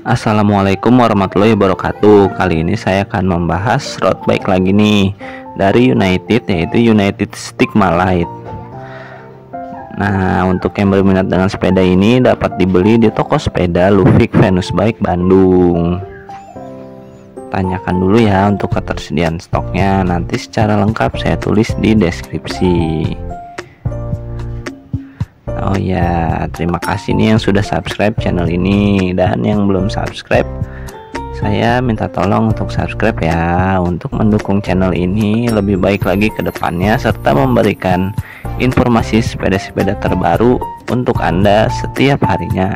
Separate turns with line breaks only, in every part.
Assalamualaikum warahmatullahi wabarakatuh. Kali ini saya akan membahas road bike lagi nih dari United, yaitu United Stigma Light. Nah, untuk yang berminat dengan sepeda ini dapat dibeli di toko sepeda Lufik Venus Bike Bandung. Tanyakan dulu ya untuk ketersediaan stoknya, nanti secara lengkap saya tulis di deskripsi. Oh ya, terima kasih nih yang sudah subscribe channel ini, dan yang belum subscribe saya minta tolong untuk subscribe ya, untuk mendukung channel ini lebih baik lagi ke depannya, serta memberikan informasi sepeda-sepeda terbaru untuk Anda setiap harinya.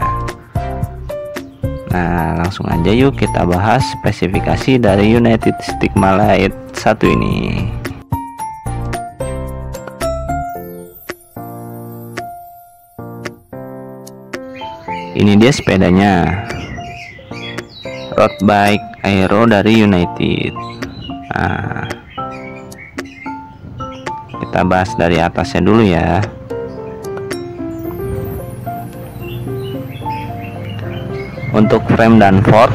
Nah, langsung aja yuk kita bahas spesifikasi dari United Stigma Light 1 ini. Ini dia sepedanya, road bike aero dari United. Nah, kita bahas dari atasnya dulu ya. Untuk frame dan fork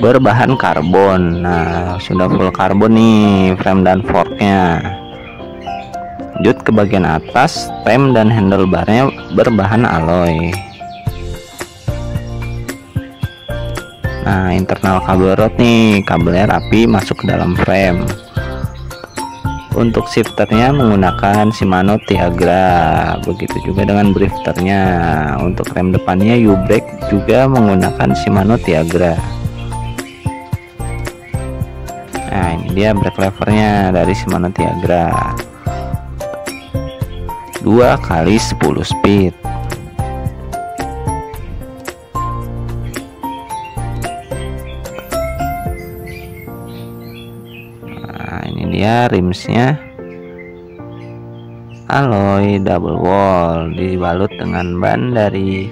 berbahan karbon. Nah, sudah full karbon nih frame dan forknya. Lanjut ke bagian atas, rem dan handlebarnya berbahan alloy. Nah, internal kabel rod nih, kabelnya rapi masuk ke dalam frame. Untuk shifternya menggunakan Shimano Tiagra, begitu juga dengan drifternya. Untuk rem depannya U-brake juga menggunakan Shimano Tiagra. Nah, ini dia brake levernya dari Shimano Tiagra, 2x10 speed. Ini dia rimsnya, alloy double wall, dibalut dengan ban dari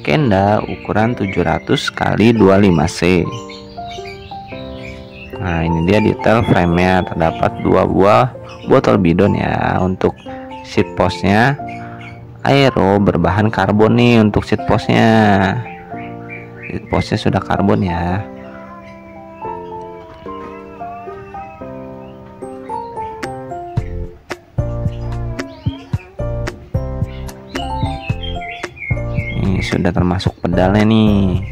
Kenda ukuran 700x25C. Nah, ini dia detail framenya, terdapat 2 buah botol bidon ya. Untuk seat postnya aero berbahan karbon nih. Untuk seat postnya sudah karbon ya. Sudah termasuk pedalnya nih.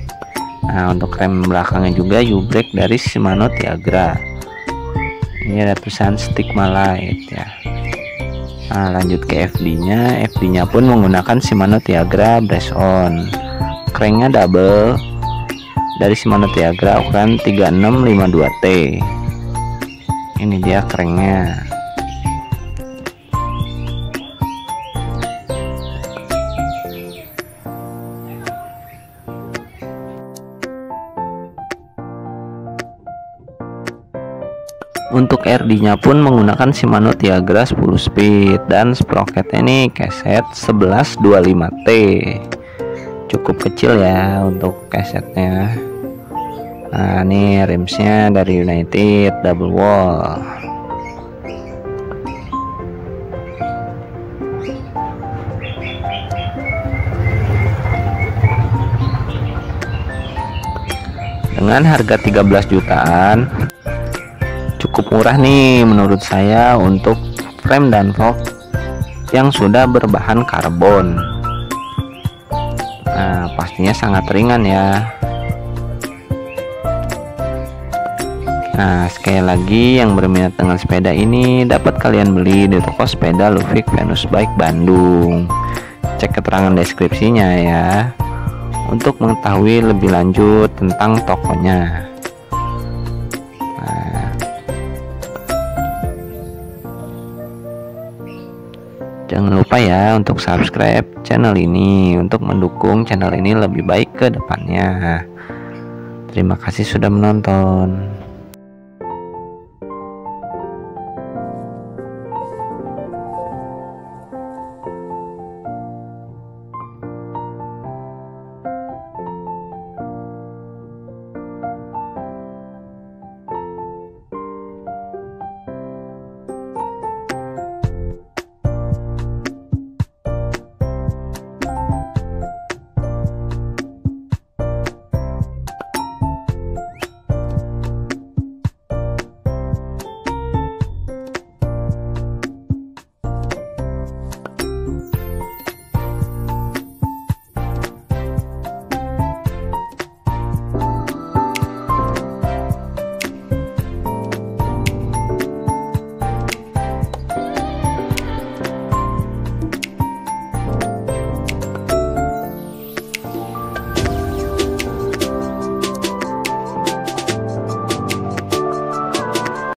Nah, untuk rem belakangnya juga U-brake dari Shimano Tiagra. Ini ada tulisan Stigma Light ya. Nah, lanjut ke FD-nya. FD-nya pun menggunakan Shimano Tiagra brace on. Cranknya double dari Shimano Tiagra ukuran 3652T. Ini dia cranknya. Untuk RD-nya pun menggunakan Shimano Tiagra 10 speed, dan sprocketnya ini keset 1125T. Cukup kecil ya untuk kesetnya. Nah, ini rimsnya dari United double wall. Dengan harga 13 jutaan cukup murah nih menurut saya untuk frame dan fork yang sudah berbahan karbon. Nah, pastinya sangat ringan ya. Nah, sekali lagi yang berminat dengan sepeda ini dapat kalian beli di toko sepeda Lufik Venus Bike Bandung. Cek keterangan deskripsinya ya untuk mengetahui lebih lanjut tentang tokonya. Jangan lupa ya untuk subscribe channel ini untuk mendukung channel ini lebih baik ke depannya. Terima kasih sudah menonton.